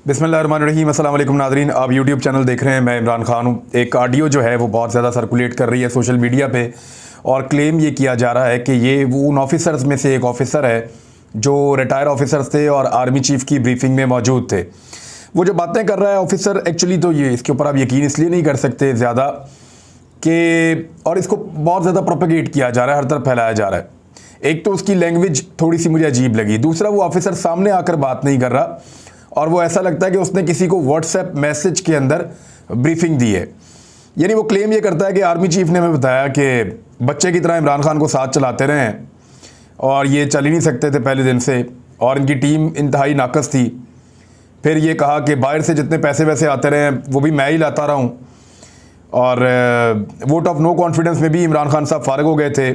बिस्मिल्लाहिर्रहमानिर्रहीम। अस्सलाम वालेकुम नाज़रीन, आप यूट्यूब चैनल देख रहे हैं। मैं इमरान खान हूँ। एक ऑडियो जो है वो बहुत ज़्यादा सर्कुलेट कर रही है सोशल मीडिया पे और क्लेम ये किया जा रहा है कि ये वो उन ऑफिसर्स में से एक ऑफ़िसर है जो रिटायर ऑफिसर्स थे और आर्मी चीफ़ की ब्रीफिंग में मौजूद थे। वो जो बातें कर रहा है ऑफिसर, एक्चुअली तो ये इसके ऊपर आप यकीन इसलिए नहीं कर सकते ज़्यादा कि, और इसको बहुत ज़्यादा प्रोपेगेट किया जा रहा है, हर तरफ फैलाया जा रहा है। एक तो उसकी लैंग्वेज थोड़ी सी मुझे अजीब लगी, दूसरा वो ऑफिसर सामने आकर बात नहीं कर रहा और वो ऐसा लगता है कि उसने किसी को व्हाट्सएप मैसेज के अंदर ब्रीफिंग दी है। यानी वो क्लेम ये करता है कि आर्मी चीफ ने हमें बताया कि बच्चे की तरह इमरान खान को साथ चलाते रहे हैं और ये चल ही नहीं सकते थे पहले दिन से और इनकी टीम इंतहाई नाकस थी। फिर ये कहा कि बाहर से जितने पैसे वैसे आते रहे हैं वो भी मैं ही लाता रहा हूँ और वोट ऑफ नो कॉन्फिडेंस में भी इमरान खान साहब फारिग हो गए थे,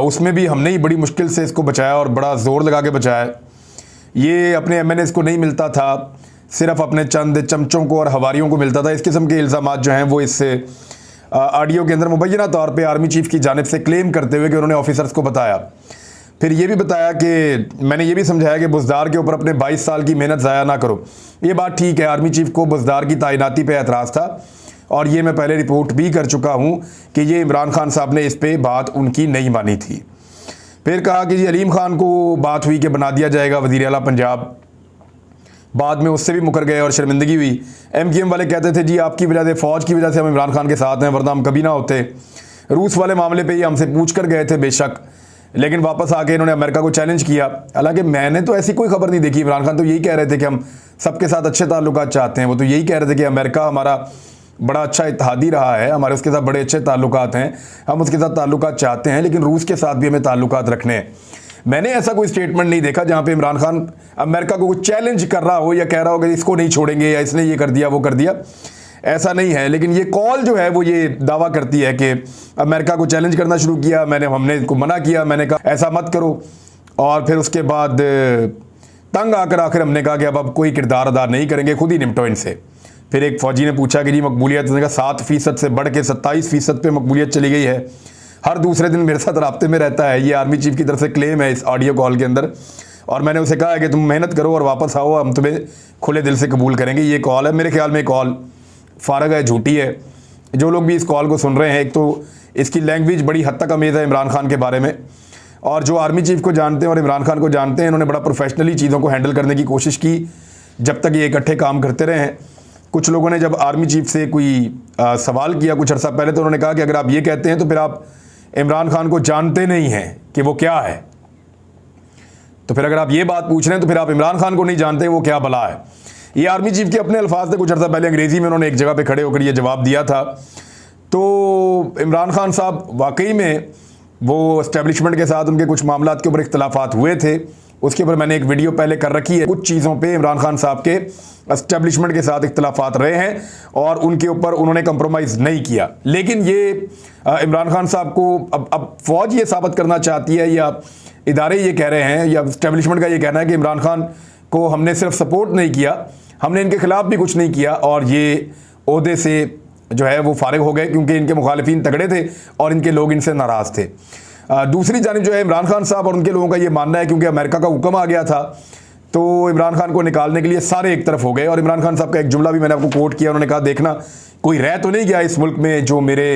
उसमें भी हमने ही बड़ी मुश्किल से इसको बचाया और बड़ा ज़ोर लगा के बचाया। ये अपने एमएनएस को नहीं मिलता था, सिर्फ अपने चंद चमचों को और हवारियों को मिलता था। इस किस्म के इल्ज़ामात जो हैं वो इस ऑडियो के अंदर मुबैना तौर पे आर्मी चीफ की जानिब से क्लेम करते हुए कि उन्होंने ऑफिसर्स को बताया। फिर ये भी बताया कि मैंने ये भी समझाया कि बुज़दार के ऊपर अपने 22 साल की मेहनत ज़ाया ना करो। ये बात ठीक है, आर्मी चीफ को बुज़दार की तैनाती पे एतराज़ था और ये मैं पहले रिपोर्ट भी कर चुका हूँ कि ये इमरान खान साहब ने इस पर बात उनकी नहीं मानी थी। फिर कहा कि जी अलीम खान को बात हुई कि बना दिया जाएगा वज़ीर आला पंजाब, बाद में उससे भी मुकर गए और शर्मिंदगी हुई। एमक्यूएम वाले कहते थे जी आपकी वजह से, फ़ौज की वजह से हम इमरान खान के साथ हैं, वरना हम कभी ना होते। रूस वाले मामले पे ही हमसे पूछ कर गए थे बेशक, लेकिन वापस आके इन्होंने अमेरिका को चैलेंज किया। हालांकि मैंने तो ऐसी कोई खबर नहीं देखी। इमरान खान तो यही कह रहे थे कि हम सबके साथ अच्छे ताल्लुकात चाहते हैं। वो तो यही कह रहे थे कि अमेरिका हमारा बड़ा अच्छा इत्तेहादी रहा है, हमारे उसके साथ बड़े अच्छे ताल्लुकात हैं, हम उसके साथ ताल्लुकात चाहते हैं, लेकिन रूस के साथ भी हमें ताल्लुकात रखने हैं। मैंने ऐसा कोई स्टेटमेंट नहीं देखा जहाँ पे इमरान खान अमेरिका को कुछ चैलेंज कर रहा हो या कह रहा हो कि इसको नहीं छोड़ेंगे या इसने ये कर दिया वो कर दिया। ऐसा नहीं है, लेकिन ये कॉल जो है वो ये दावा करती है कि अमेरिका को चैलेंज करना शुरू किया, हमने इनको मना किया, मैंने कहा ऐसा मत करो। और फिर उसके बाद तंग आकर आखिर हमने कहा कि अब कोई किरदार अदा नहीं करेंगे, खुद ही निपटो इनसे। फिर एक फ़ौजी ने पूछा कि जी मकबूलियत, उसने कहा 7% से बढ़ के 27% पे मकबूलियत चली गई है। हर दूसरे दिन मेरे साथ राब्ते में रहता है। ये आर्मी चीफ की तरफ से क्लेम है इस ऑडियो कॉल के अंदर। और मैंने उसे कहा है कि तुम मेहनत करो और वापस आओ, हम तुम्हें खुले दिल से कबूल करेंगे। ये कॉल है, मेरे ख्याल में कॉल फारग है, झूठी है। जो लोग भी इस कॉल को सुन रहे हैं, एक तो इसकी लैंग्वेज बड़ी हद तक अमेज़ है इमरान खान के बारे में, और जो आर्मी चीफ को जानते हैं और इमरान खान को जानते हैं, इन्होंने बड़ा प्रोफेशनली चीज़ों को हैंडल करने की कोशिश की जब तक ये इकट्ठे काम करते रहे हैं। कुछ लोगों ने जब आर्मी चीफ से कोई सवाल किया कुछ अर्सा पहले, तो उन्होंने कहा कि अगर आप ये कहते हैं तो फिर आप इमरान खान को जानते नहीं हैं कि वो क्या है। तो फिर अगर आप ये बात पूछ रहे हैं तो फिर आप इमरान खान को नहीं जानते वो क्या भला है। ये आर्मी चीफ के अपने अल्फाज थे। कुछ अर्सा पहले अंग्रेज़ी में उन्होंने एक जगह पे खड़े होकर ये जवाब दिया था। तो इमरान खान साहब वाकई में वो इस्टेब्लिशमेंट के साथ उनके कुछ मामलात के ऊपर इख्तलाफात हुए थे, उसके ऊपर मैंने एक वीडियो पहले कर रखी है। कुछ चीज़ों पे इमरान खान साहब के एस्टेब्लिशमेंट के साथ इख्तलाफात रहे हैं और उनके ऊपर उन्होंने कंप्रोमाइज़ नहीं किया। लेकिन ये इमरान खान साहब को अब फ़ौज ये साबित करना चाहती है या इदारे ये कह रहे हैं या एस्टेब्लिशमेंट का ये कहना है कि इमरान खान को हमने सिर्फ सपोर्ट नहीं किया, हमने इनके ख़िलाफ़ भी कुछ नहीं किया और ये ओहदे से जो है वो फारिग हो गए क्योंकि इनके मुखालिफिन तगड़े थे और इनके लोग इनसे नाराज़ थे। दूसरी जानिब जो है इमरान खान साहब और उनके लोगों का ये मानना है क्योंकि अमेरिका का हुक्म आ गया था तो इमरान खान को निकालने के लिए सारे एक तरफ हो गए। और इमरान खान साहब का एक जुमला भी मैंने आपको कोट किया, उन्होंने कहा देखना कोई रह तो नहीं गया इस मुल्क में जो मेरे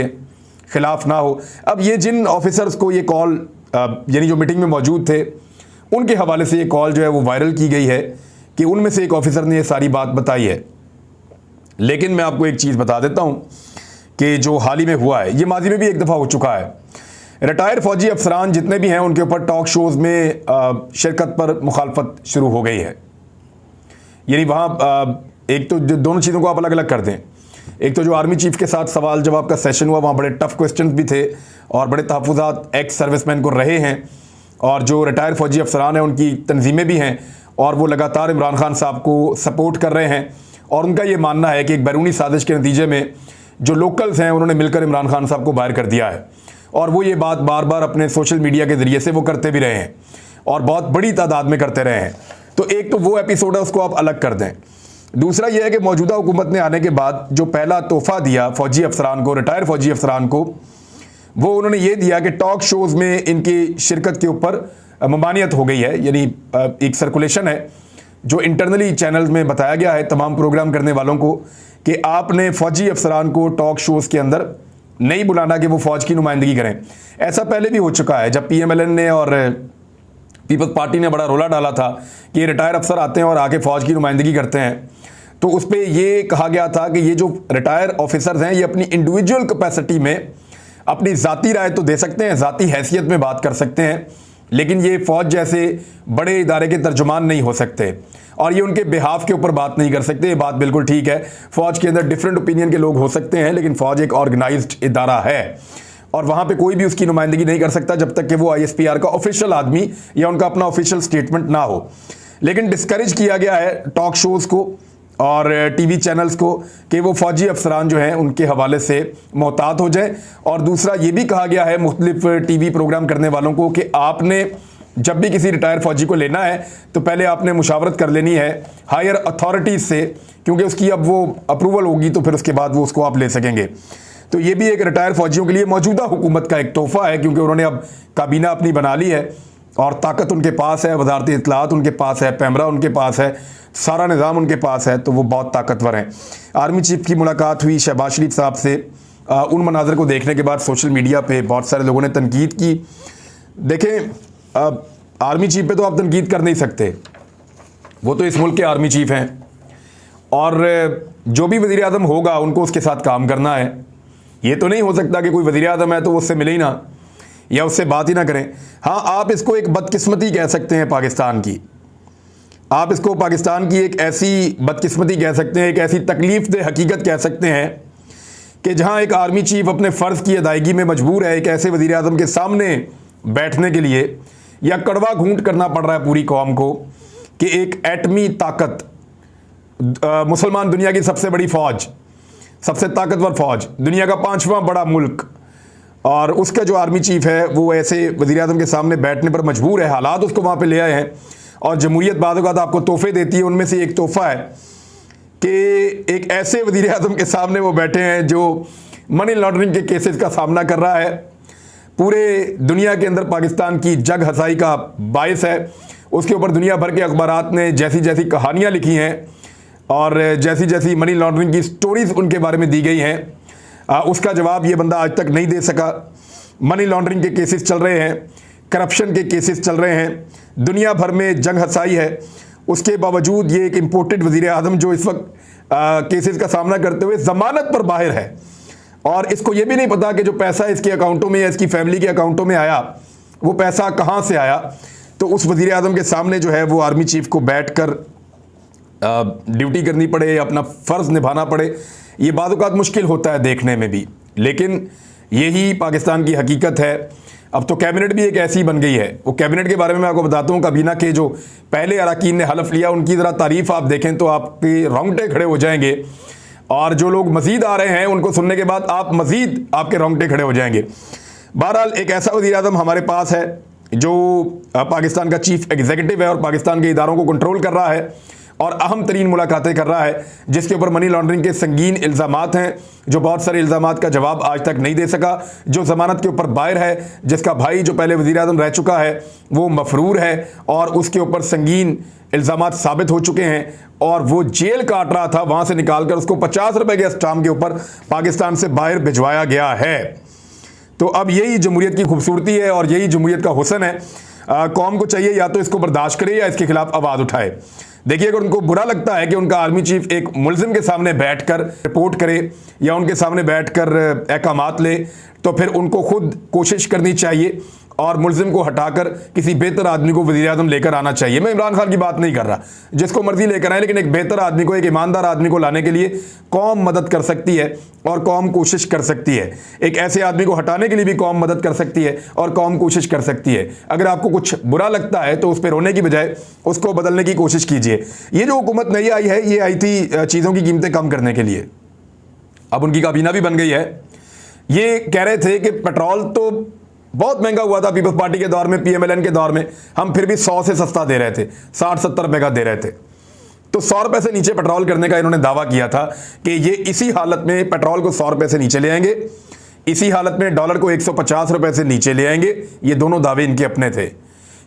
ख़िलाफ़ ना हो। अब ये जिन ऑफिसर्स को ये कॉल यानी जो मीटिंग में मौजूद थे उनके हवाले से ये कॉल जो है वो वायरल की गई है कि उनमें से एक ऑफिसर ने ये सारी बात बताई है। लेकिन मैं आपको एक चीज़ बता देता हूँ कि जो हाल ही में हुआ है, ये माजी में भी एक दफ़ा हो चुका है। रिटायर फ़ौजी अफसरान जितने भी हैं उनके ऊपर टॉक शोज़ में शिरकत पर मुखालफत शुरू हो गई है। यानी वहाँ एक तो जो दोनों चीज़ों को आप अलग अलग कर दें, एक तो जो आर्मी चीफ के साथ सवाल जवाब का सेशन हुआ वहाँ बड़े टफ क्वेश्चंस भी थे और बड़े तहफ़्फ़ुज़ात एक्स सर्विसमैन को रहे हैं और जो रिटायर फ़ौजी अफसरान हैं उनकी तंजीमें भी हैं और वो लगातार इमरान खान साहब को सपोर्ट कर रहे हैं और उनका ये मानना है कि एक बैरूनी साजिश के नतीजे में जो लोकल्स हैं उन्होंने मिलकर इमरान खान साहब को बाहर कर दिया है। और वो ये बात बार बार अपने सोशल मीडिया के ज़रिए से वो करते भी रहे हैं और बहुत बड़ी तादाद में करते रहे हैं। तो एक तो वो एपिसोड है, उसको आप अलग कर दें। दूसरा ये है कि मौजूदा हुकूमत ने आने के बाद जो पहला तोहफ़ा दिया फ़ौजी अफसरान को, रिटायर फ़ौजी अफसरान को, वो उन्होंने ये दिया कि टॉक शोज़ में इनकी शिरकत के ऊपर ममानियत हो गई है। यानी एक सर्कुलेशन है जो इंटरनली चैनल्स में बताया गया है तमाम प्रोग्राम करने वालों को कि आपने फौजी अफसरान को टॉक शोज़ के अंदर नहीं बुलाना कि वो फ़ौज की नुमाइंदगी करें। ऐसा पहले भी हो चुका है, जब PMLN ने और पीपल्स पार्टी ने बड़ा रोला डाला था कि रिटायर अफसर आते हैं और आके फ़ौज की नुमाइंदगी करते हैं, तो उस पर ये कहा गया था कि ये जो रिटायर ऑफिसर्स हैं ये अपनी इंडिविजुअल कैपेसिटी में अपनी ज़ाती राय तो दे सकते हैं, ज़ाती हैसियत में बात कर सकते हैं, लेकिन ये फ़ौज जैसे बड़े इदारे के तर्जुमान नहीं हो सकते और ये उनके बिहाफ के ऊपर बात नहीं कर सकते। ये बात बिल्कुल ठीक है, फ़ौज के अंदर डिफरेंट ओपिनियन के लोग हो सकते हैं, लेकिन फ़ौज एक ऑर्गेनाइज्ड इदारा है और वहाँ पे कोई भी उसकी नुमाइंदगी नहीं कर सकता जब तक कि वो ISPR का ऑफिशियल आदमी या उनका अपना ऑफिशियल स्टेटमेंट ना हो। लेकिन डिस्करेज किया गया है टॉक शोज़ को और टीवी चैनल्स को कि वो फौजी अफसरान जो हैं उनके हवाले से मोहतात हो जाए। और दूसरा ये भी कहा गया है मुख्तलिफ टीवी प्रोग्राम करने वालों को कि आपने जब भी किसी रिटायर फौजी को लेना है तो पहले आपने मुशावरत कर लेनी है हायर अथॉरिटीज़ से, क्योंकि उसकी अब वो अप्रूवल होगी तो फिर उसके बाद वो उसको आप ले सकेंगे। तो ये भी एक रिटायर फौजियों के लिए मौजूदा हुकूमत का एक तोहफ़ा है, क्योंकि उन्होंने अब काबीना अपनी बना ली है और ताकत उनके पास है, वजारत इत्तलात उनके पास है, पैमरा उनके पास है, सारा निज़ाम उनके पास है, तो वो बहुत ताकतवर हैं। आर्मी चीफ की मुलाकात हुई शहबाज शरीफ साहब से। उन मनाज़र को देखने के बाद सोशल मीडिया पे बहुत सारे लोगों ने तनकीद की। देखें, आर्मी चीफ पे तो आप तनकीद कर नहीं सकते, वो तो इस मुल्क के आर्मी चीफ हैं और जो भी वज़ीर आज़म होगा उनको उसके साथ काम करना है। ये तो नहीं हो सकता कि कोई वज़ीर आज़म है तो वो उससे मिले ही ना या उससे बात ही ना करें। हाँ, आप इसको एक बदकिस्मती कह सकते हैं पाकिस्तान की, आप इसको पाकिस्तान की एक ऐसी बदकिस्मती कह सकते हैं, एक ऐसी तकलीफ दे हकीकत कह सकते हैं कि जहां एक आर्मी चीफ अपने फ़र्ज़ की अदायगी में मजबूर है एक ऐसे वज़ीर आज़म के सामने बैठने के लिए, या कड़वा घूंट करना पड़ रहा है पूरी कौम को कि एक एटमी ताकत, मुसलमान दुनिया की सबसे बड़ी फ़ौज, सबसे ताकतवर फ़ौज, दुनिया का 5वां बड़ा मुल्क, और उसका जो आर्मी चीफ है वो ऐसे वज़ीर आज़म के सामने बैठने पर मजबूर है। हालात उसको वहाँ पे ले आए हैं और जमहूरियत बाद औक़ात आपको तोहफ़े देती है। उनमें से एक तोहफ़ा है कि एक ऐसे वज़ीर आज़म के सामने वो बैठे हैं जो मनी लॉन्ड्रिंग के केसेस का सामना कर रहा है, पूरे दुनिया के अंदर पाकिस्तान की जग हसाई का बायस है। उसके ऊपर दुनिया भर के अखबारात ने जैसी जैसी कहानियाँ लिखी हैं और जैसी जैसी मनी लॉन्ड्रिंग की स्टोरीज़ उनके बारे में दी गई हैं, उसका जवाब ये बंदा आज तक नहीं दे सका। मनी लॉन्ड्रिंग के केसेस चल रहे हैं, करप्शन के केसेस चल रहे हैं, दुनिया भर में जंग हसाई है, उसके बावजूद ये एक इम्पोर्टेड वज़ीर आज़म जो इस वक्त केसेस का सामना करते हुए ज़मानत पर बाहर है और इसको ये भी नहीं पता कि जो पैसा इसके अकाउंटों में या इसकी फैमिली के अकाउंटों में आया वो पैसा कहाँ से आया। तो उस वज़ीर आज़म के सामने जो है वो आर्मी चीफ को बैठ कर ड्यूटी करनी पड़े या अपना फ़र्ज़ निभाना पड़े, ये बाद औक़ात मुश्किल होता है देखने में भी, लेकिन यही पाकिस्तान की हकीकत है। अब तो कैबिनेट भी एक ऐसी बन गई है। वो कैबिनेट के बारे में मैं आपको बताता हूँ, काबीना के जो पहले अरकान ने हलफ लिया उनकी ज़रा तारीफ़ आप देखें तो आपके रोंगटे खड़े हो जाएंगे, और जो लोग मज़ीद आ रहे हैं उनको सुनने के बाद आप मज़ीद आपके रोंगटे खड़े हो जाएंगे। बहरहाल एक ऐसा वज़ीर आज़म हमारे पास है जो पाकिस्तान का चीफ एग्जीक्यूटिव है और पाकिस्तान के इदारों को कंट्रोल कर रहा है और अहम तरीन मुलाकातें कर रहा है, जिसके ऊपर मनी लॉन्ड्रिंग के संगीन इल्ज़ामात हैं, जो बहुत सारे इल्ज़ामात का जवाब आज तक नहीं दे सका, जो ज़मानत के ऊपर बाहर है, जिसका भाई जो पहले वज़ीर आज़म रह चुका है वो मफरूर है और उसके ऊपर संगीन इल्ज़ामात साबित हो चुके हैं और वो जेल काट रहा था, वहाँ से निकाल कर उसको 50 रुपये के स्टाम्प के ऊपर पाकिस्तान से बाहर भिजवाया गया है। तो अब यही जमहूरियत की खूबसूरती है और यही जमहूरियत का हुस्न है। कौम को चाहिए या तो इसको बर्दाश्त करे या इसके खिलाफ आवाज़ उठाए। देखिए, अगर उनको बुरा लगता है कि उनका आर्मी चीफ एक मुल्ज़िम के सामने बैठकर रिपोर्ट करे या उनके सामने बैठकर अहकामात ले, तो फिर उनको खुद कोशिश करनी चाहिए और मुल्ज़िम को हटाकर किसी बेहतर आदमी को वज़ीर आज़म लेकर आना चाहिए। मैं इमरान खान की बात नहीं कर रहा, जिसको मर्जी लेकर आए, लेकिन एक बेहतर आदमी को, एक ईमानदार आदमी को लाने के लिए कौम मदद कर सकती है और कौम कोशिश कर सकती है। एक ऐसे आदमी को हटाने के लिए भी कौम मदद कर सकती है और कौम कोशिश कर सकती है। अगर आपको कुछ बुरा लगता है तो उस पर रोने की बजाय उसको बदलने की कोशिश कीजिए। ये जो हुकूमत नई आई है, ये आई थी चीज़ों की कीमतें कम करने के लिए। अब उनकी काबीना भी बन गई है। ये कह रहे थे कि पेट्रोल तो बहुत महंगा हुआ था पीपल्स पार्टी के दौर में, PMLN के दौर में, हम फिर भी 100 से सस्ता दे रहे थे, 60-70 रुपए का दे रहे थे। तो 100 रुपए से नीचे पेट्रोल करने का इन्होंने दावा किया था कि ये इसी हालत में पेट्रोल को 100 रुपए से नीचे ले आएंगे, इसी हालत में डॉलर को 150 रुपए से नीचे ले आएंगे। ये दोनों दावे इनके अपने थे।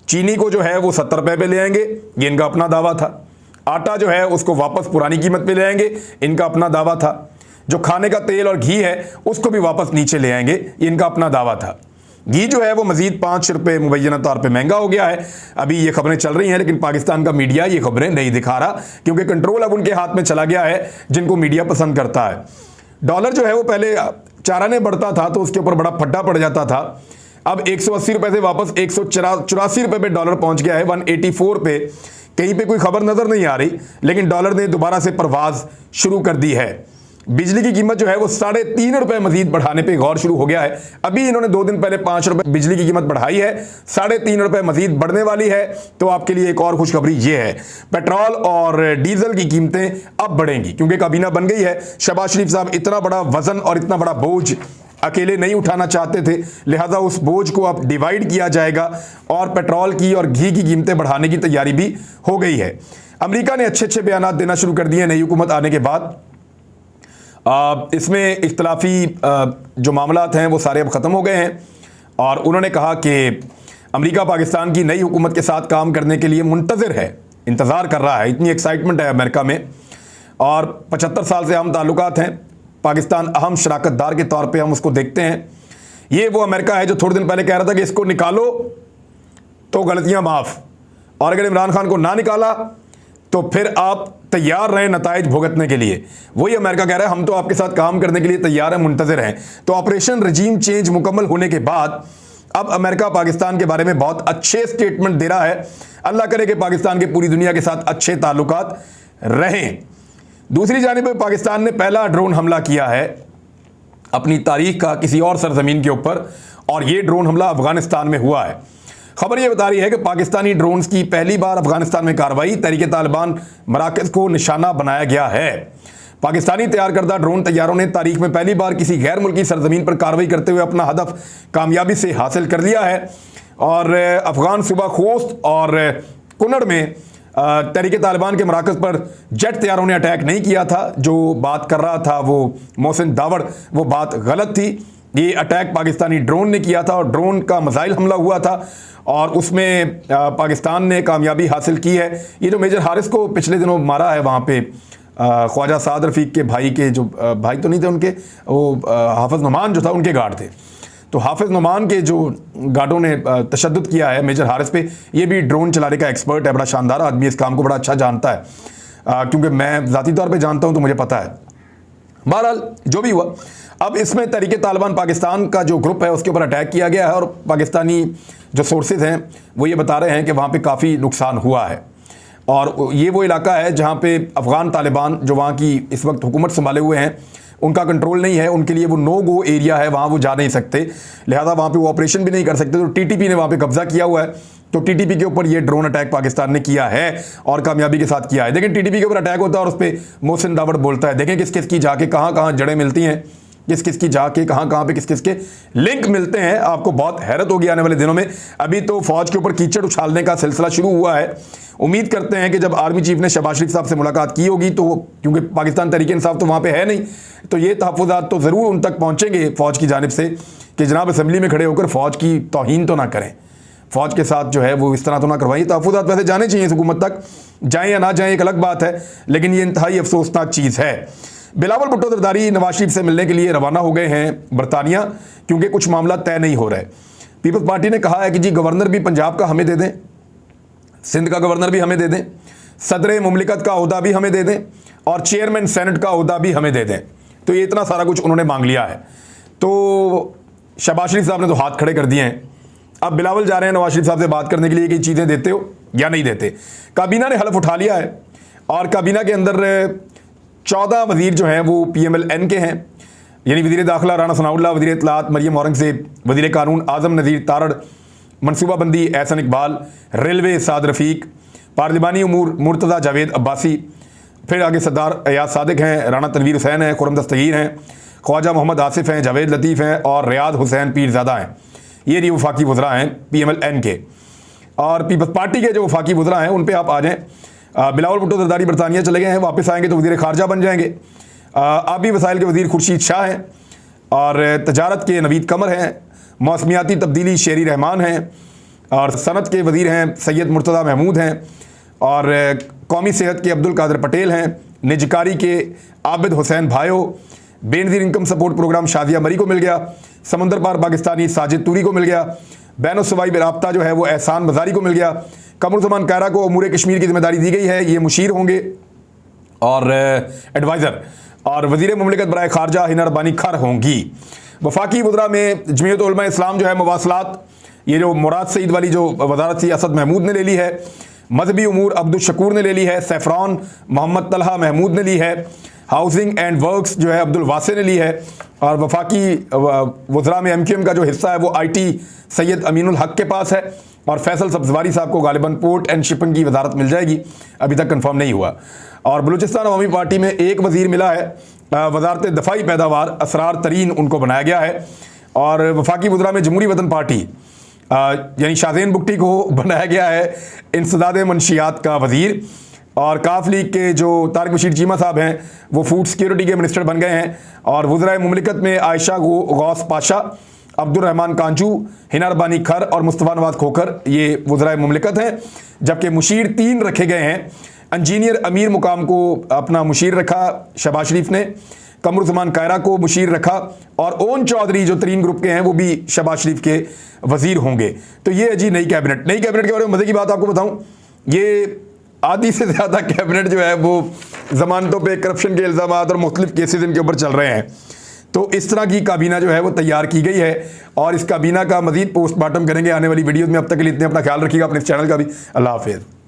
चीनी को जो है वो 70 रुपए पे ले आएंगे, ये इनका अपना दावा था। आटा जो है उसको वापस पुरानी कीमत पे ले आएंगे, इनका अपना दावा था। जो खाने का तेल और घी है उसको भी वापस नीचे ले आएंगे, इनका अपना दावा था। घी जो है वो मजीद 5 रुपये मुबैना तौर पे महंगा हो गया है। अभी ये खबरें चल रही हैं, लेकिन पाकिस्तान का मीडिया ये खबरें नहीं दिखा रहा, क्योंकि कंट्रोल अब उनके हाथ में चला गया है जिनको मीडिया पसंद करता है। डॉलर जो है वो पहले चाराने बढ़ता था तो उसके ऊपर बड़ा फड्डा पड़ जाता था। अब 180 रुपये से वापस 184 रुपये पे डॉलर पहुंच गया है, 184 पे। कहीं पे कोई खबर नजर नहीं आ रही, लेकिन डॉलर ने दोबारा से परवाज शुरू कर दी है। बिजली की कीमत जो है वो 3.5 रुपये मजीद बढ़ाने पे गौर शुरू हो गया है। अभी इन्होंने 2 दिन पहले 5 रुपये बिजली की कीमत बढ़ाई है, 3.5 रुपये मजीद बढ़ने वाली है। तो आपके लिए एक और खुशखबरी ये है, पेट्रोल और डीजल की कीमतें अब बढ़ेंगी, क्योंकि काबीना बन गई है। शहबाज शरीफ साहब इतना बड़ा वजन और इतना बड़ा बोझ अकेले नहीं उठाना चाहते थे, लिहाजा उस बोझ को अब डिवाइड किया जाएगा और पेट्रोल की और घी की कीमतें बढ़ाने की तैयारी भी हो गई है। अमेरिका ने अच्छे अच्छे बयान देना शुरू कर दिए नई हुकूमत आने के बाद। इसमें इख्तलाफी जो मामलात हैं वो सारे अब ख़त्म हो गए हैं, और उन्होंने कहा कि अमेरिका पाकिस्तान की नई हुकूमत के साथ काम करने के लिए मुंतज़िर है, इंतज़ार कर रहा है। इतनी एक्साइटमेंट है अमेरिका में, और 75 साल से अहम ताल्लुकात हैं। पाकिस्तान अहम शराकतदार के तौर पे हम उसको देखते हैं। ये वो अमेरिका है जो थोड़े दिन पहले कह रहा था कि इसको निकालो तो गलतियां माफ़, और अगर इमरान खान को ना निकाला तो फिर आप तैयार रहें नताइज भुगतने के लिए। वही अमेरिका कह रहा है हम तो आपके साथ काम करने के लिए तैयार हैं, मुंतज़िर हैं। तो ऑपरेशन रजीम चेंज मुकम्मल होने के बाद अब अमेरिका पाकिस्तान के बारे में बहुत अच्छे स्टेटमेंट दे रहा है। अल्लाह करे कि पाकिस्तान के पूरी दुनिया के साथ अच्छे ताल्लुकात रहें। दूसरी जानिब पाकिस्तान ने पहला ड्रोन हमला किया है अपनी तारीख का किसी और सरजमीन के ऊपर, और ये ड्रोन हमला अफगानिस्तान में हुआ है। खबर ये बता रही है कि पाकिस्तानी ड्रोन्स की पहली बार अफगानिस्तान में कार्रवाई, तहरीक तालिबान मराकज़ को निशाना बनाया गया है। पाकिस्तानी तैयार करदा ड्रोन तैयारों ने तारीख में पहली बार किसी गैर मुल्की सरजमीन पर कार्रवाई करते हुए अपना हदफ कामयाबी से हासिल कर लिया है। और अफगान सूबा खोस्त और कुनड़ में तहरीक तालिबान के मराकज़ पर जेट तैयारों ने अटैक नहीं किया था। जो बात कर रहा था वो मोहसिन दावड़, वो बात गलत थी। ये अटैक पाकिस्तानी ड्रोन ने किया था, और ड्रोन का मिसाइल हमला हुआ था, और उसमें पाकिस्तान ने कामयाबी हासिल की है। ये जो मेजर हारिस को पिछले दिनों मारा है वहाँ पे, ख्वाजा साद रफ़ीक के भाई के, जो भाई तो नहीं थे उनके, वो हाफिज़ नुमान जो था उनके गार्ड थे। तो हाफिज़ नुमान के जो गार्डों ने तशद्दुद किया है मेजर हारिस पे, ये भी ड्रोन चलाने का एक्सपर्ट है, बड़ा शानदार आदमी, इस काम को बड़ा अच्छा जानता है, क्योंकि मैं ज़ाती तौर पे जानता हूँ तो मुझे पता है। बहरहाल जो भी हुआ, अब इसमें तहरीक तालिबान पाकिस्तान का जो ग्रुप है उसके ऊपर अटैक किया गया है, और पाकिस्तानी जो सोर्सेज हैं वो ये बता रहे हैं कि वहाँ पे काफ़ी नुकसान हुआ है। और ये वो इलाका है जहाँ पे अफ़गान तालिबान जो वहाँ की इस वक्त हुकूमत संभाले हुए हैं, उनका कंट्रोल नहीं है, उनके लिए वो नो गो एरिया है, वहाँ वो जा नहीं सकते, लिहाजा वहाँ पे वो ऑपरेशन भी नहीं कर सकते। तो टीटीपी ने वहाँ पे कब्जा किया हुआ है, तो टीटीपी के ऊपर ये ड्रोन अटैक पाकिस्तान ने किया है और कामयाबी के साथ किया है। लेकिन टीटीपी के ऊपर अटैक होता है और उस पर मोहसिन दावड़ बोलता है, देखें किस किस की जाके कहाँ कहाँ जड़ें मिलती हैं, किस किस की जाके कहाँ कहाँ पे किस किस के लिंक मिलते हैं। आपको बहुत हैरत होगी आने वाले दिनों में। अभी तो फौज के ऊपर कीचड़ उछालने का सिलसिला शुरू हुआ है। उम्मीद करते हैं कि जब आर्मी चीफ ने शहबाज शरीफ साहब से मुलाकात की होगी, तो क्योंकि पाकिस्तान तहरीक इंसाफ तो वहाँ पे है नहीं, तो ये तहफ़्फ़ुज़ात तो ज़रूर उन तक पहुँचेंगे फ़ौज की जानिब से कि जनाब असेंबली में खड़े होकर फ़ौज की तौहीन तो ना करें, फ़ौज के साथ जो है वो इस तरह तो ना करवाइए। तहफ़्फ़ुज़ात वैसे जाने चाहिए इस हुकूमत तक, जाएँ या ना जाएँ एक अलग बात है, लेकिन ये इंतहाई अफसोसनाक चीज़ है। बिलावल भुट्टो ज़रदारी नवाज शरीफ से मिलने के लिए रवाना हो गए हैं बरतानिया, क्योंकि कुछ मामला तय नहीं हो रहे। पीपल्स पार्टी ने कहा है कि जी गवर्नर भी पंजाब का हमें दे दें, सिंध का गवर्नर भी हमें दे दें, सदर मुमलिकत का ओहदा भी हमें दे दें, और चेयरमैन सेनेट का ओहदा भी हमें दे दें। तो ये इतना सारा कुछ उन्होंने मांग लिया है। तो शहबाज शरीफ साहब ने तो हाथ खड़े कर दिए हैं। अब बिलावल जा रहे हैं नवाज शरीफ साहब से बात करने के लिए कि चीज़ें देते हो या नहीं देते। काबीना ने हलफ उठा लिया है, और काबीना के अंदर 14 वज़ीर जो हैं वो PMLN के हैं, यानी वज़ीर दाखिला राना सनाउल्लाह, वज़ीर इत्तलात मरियम औरंगज़ेब, वज़ीर कानून आज़म नज़ीर तारड़, मनसूबाबंदी एहसन इकबाल, रेलवे साद रफ़ीक, पार्लिमानी उमूर मुर्तज़ा जावेद अब्बासी, फिर आगे सरदार अयाज सादिक हैं, राना तनवीर हुसैन हैं, खुर्रम दस्तगीर हैं, ख्वाजा मोहम्मद आसिफ हैं, जावेद लतीफ़ हैं, और रियाद हुसैन पीरज़ादा हैं। ये नहीं वफाकी वज़रा हैं PMLN के। और पीपल्स पार्टी के जो वफाकी वज़रा हैं उन पर आप आ जाएँ। बिलावल भुट्टो ज़रदारी बरतानिया चले गए हैं, वापस आएंगे तो वज़ीर ख़ारजा बन जाएंगे। आबी वसाइल के वज़ीर खुर्शीद शाह हैं, और तजारत के नवीद कमर हैं, मौसमियाती तब्दीली शेरी रहमान हैं, और सनत के वज़ीर हैं सैयद मुर्तज़ा महमूद हैं, और कौमी सेहत के अब्दुल कादिर पटेल हैं, निजकारी के आबिद हुसैन भायो, Benazir income support programme Shadia Marri को मिल गया, समंदर पार पाकिस्तानी साजिद तूरी को मिल गया, बैनुस्सवाई राब्ता जो है वो एहसान मज़ारी को मिल गया, कमरुज़्ज़मान कायरा को अमूर कश्मीर की जिम्मेदारी दी गई है, ये मुशीर होंगे और एडवाइज़र, और वज़ीर मुमलिकत बराए खारजा हिना रब्बानी खर होंगी। वफाकी वज़रा में जमीयत उलमा इस्लाम जो है मवासलात, ये जो मुराद सईद वाली जो वजारत थी असद महमूद ने ले ली है, मजहबी उमूर अब्दुल शकूर ने ले ली है, सैफरान मोहम्मद तलहा महमूद ने ली है, हाउसिंग एंड वर्क्स जो है अब्दुल वासे ने ली है, और वफाकी वज़रा में MQM का जो हिस्सा है वो IT सैयद अमीनुल हक के पास है, और फैसल सब्जवारी साहब को गालिबन पोर्ट एंड शिपिंग की वजारत मिल जाएगी, अभी तक कंफर्म नहीं हुआ। और बलूचिस्तान अवामी पार्टी में एक वज़ीर मिला है, वजारत दफ़ाई पैदावार असरार तरीन उनको बनाया गया है, और वफाकी वज़रा में जमहूरी वतन पार्टी यानी शाज़ेन बुगटी को बनाया गया है इंसदाद मंशियात का वज़ीर, और काफ लीग के जो तारिक बशीर चीमा साहब हैं वो फूड सिक्योरिटी के मिनिस्टर बन गए हैं, और वज़राए मुमलिकत में आयशा गौस पाशा, अब्दुर्रहमान कांजू, हिना रब्बानी खर और मुस्तफ़ा नवाज खोखर ये वज़राए मुमलिकत हैं, जबकि मुशीर 3 रखे गए हैं। इंजीनियर अमीर मुकाम को अपना मुशीर रखा शहबाज शरीफ ने, कमरुज़्ज़मान कायरा को मुशीर रखा, और ओन चौधरी जो 3 ग्रुप के हैं वो भी शहबाज शरीफ के वज़ीर होंगे। तो ये जी नई कैबिनेट के बारे में मज़े की बात आपको बताऊं, ये आधी से ज़्यादा कैबिनेट जो है वो ज़मानतों पे करप्शन के इल्ज़ाम और मुख्तलिफ केसेस इनके ऊपर चल रहे हैं। तो इस तरह की काबीना जो है वो तैयार की गई है, और इस काबीना का मज़ीद पोस्टमार्टम करेंगे आने वाली वीडियोज़ में। अब तक के लिए इतने, अपना ख्याल रखिएगा, अपने इस चैनल का भी। अल्लाह हाफ़िज़।